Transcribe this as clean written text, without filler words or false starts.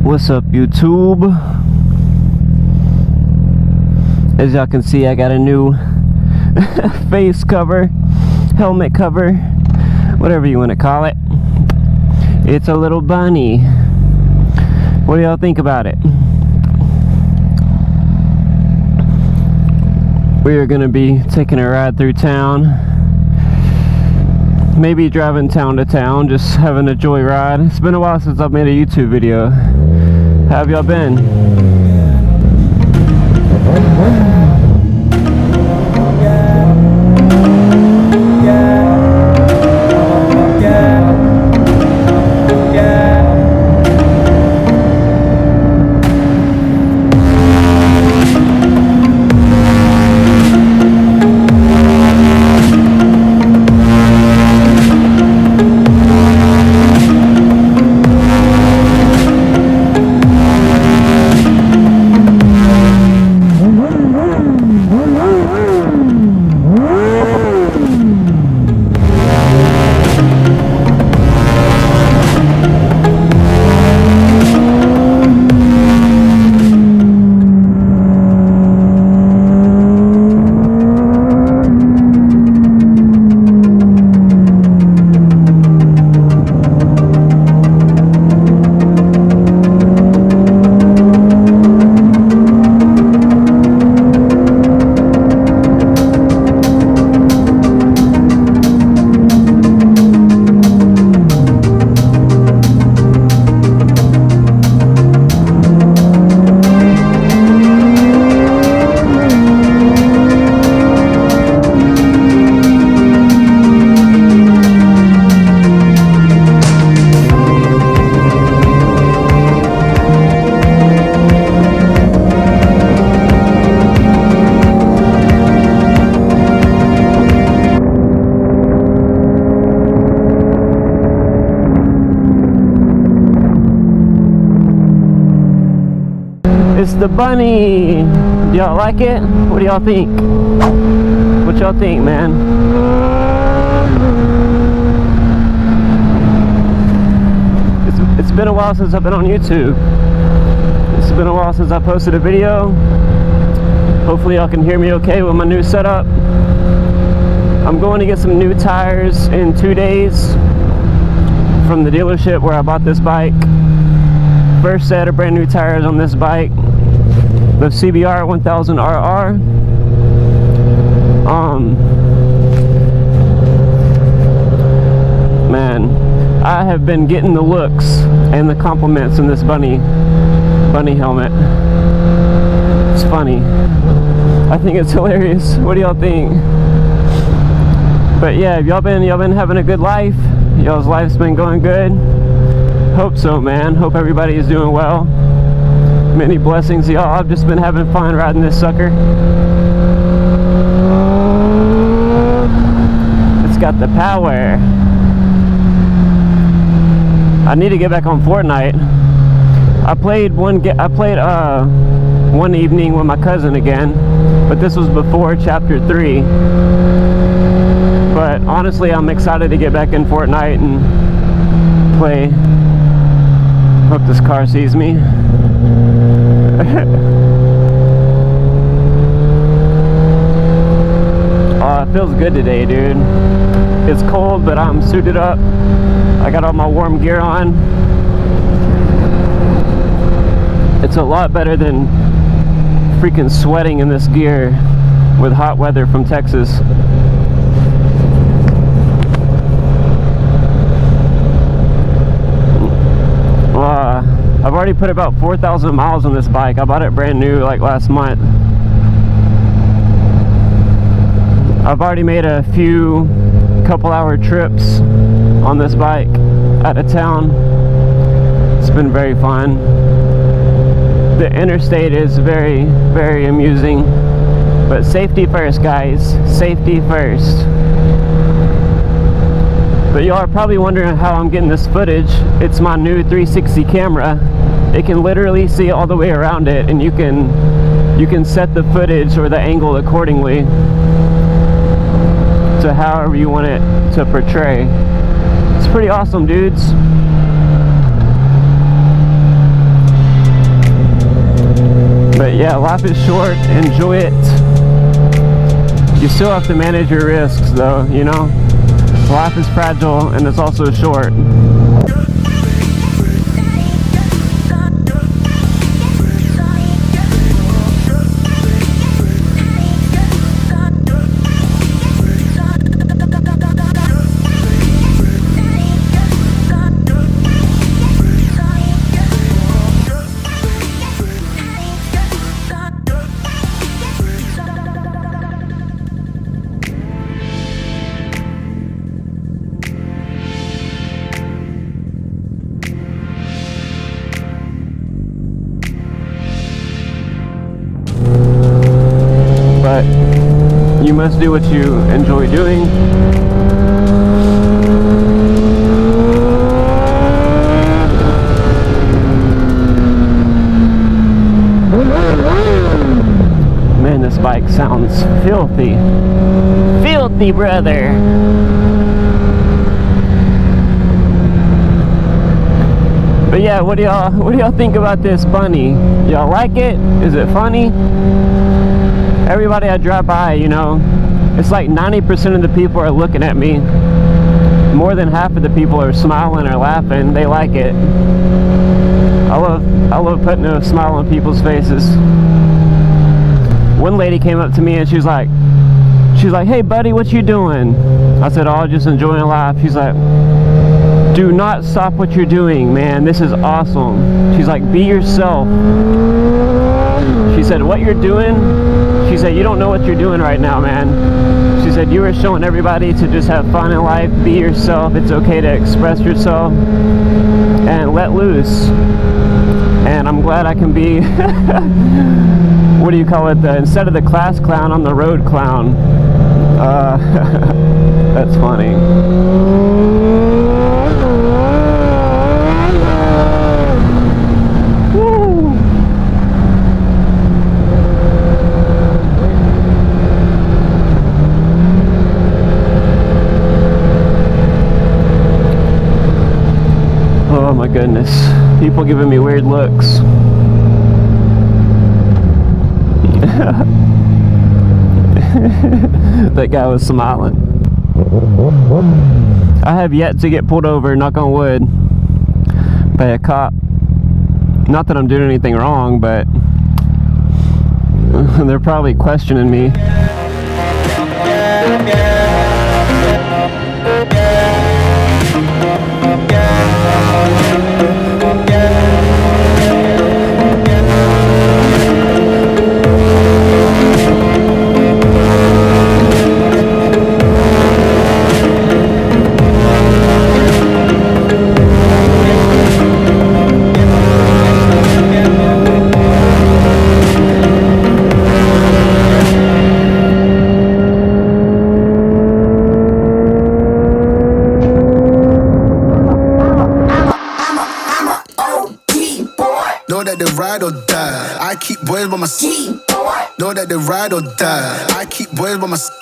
What's up, YouTube? As y'all can see, I got a new face cover, helmet cover, whatever you want to call it. It's a little bunny. What do y'all think about it? We are gonna be taking a ride through town. Maybe driving town to town, just having a joyride. It's been a while since I've made a YouTube video. How have y'all been? It's the bunny. Do y'all like it? What do y'all think? What y'all think, man? It's been a while since I've been on YouTube. It's been a while since I posted a video. Hopefully y'all can hear me okay with my new setup. I'm going to get some new tires in 2 days from the dealership where I bought this bike. First set of brand new tires on this bike, the CBR1000RR. Man, I have been getting the looks and the compliments in this bunny helmet. It's funny. I think it's hilarious. What do y'all think? But yeah, y'all been having a good life? Y'all's life's been going good? Hope so, man. Hope everybody is doing well. Many blessings, y'all. I've just been having fun riding this sucker. It's got the power. I need to get back on Fortnite. I played one evening with my cousin again, but this was before chapter 3. But honestly, I'm excited to get back in Fortnite and play. Hope this car sees me. Oh, it feels good today, dude. It's cold, but I'm suited up. I got all my warm gear on. It's a lot better than freaking sweating in this gear with hot weather from Texas. I've already put about 4,000 miles on this bike. I bought it brand new like last month. I've already made a few couple-hour trips on this bike out of town. It's been very fun. The interstate is very, very amusing. But safety first, guys. Safety first. But y'all are probably wondering how I'm getting this footage. It's my new 360 camera. It can literally see all the way around it, and you can set the footage or the angle accordingly to however you want it to portray. It's pretty awesome, dudes. Yeah, life is short, enjoy it. You still have to manage your risks though, you know? Life is fragile and it's also short. But you must do what you enjoy doing. Man, this bike sounds filthy. Filthy, brother. But yeah, what do y'all think about this bunny? Y'all like it? Is it funny? Everybody I drive by, you know, it's like 90% of the people are looking at me. More than half of the people are smiling or laughing. They like it. I love putting a smile on people's faces. One lady came up to me and she's like, "Hey buddy, what you doing?" I said, "Oh, just enjoying life." She's like, "Do not stop what you're doing, man. This is awesome." She's like, "Be yourself." She said, "What you're doing," she said, "you don't know what you're doing right now, man." She said, "You are showing everybody to just have fun in life, be yourself. It's okay to express yourself and let loose." And I'm glad I can be, what do you call it? Instead of the class clown, I'm the road clown. That's funny. Oh my goodness, people giving me weird looks. That guy was smiling. I have yet to get pulled over, knock on wood, by a cop. Not that I'm doing anything wrong, but they're probably questioning me. Know that they ride or die. I keep boys by my side. Know that they ride or die. I keep boys by my side.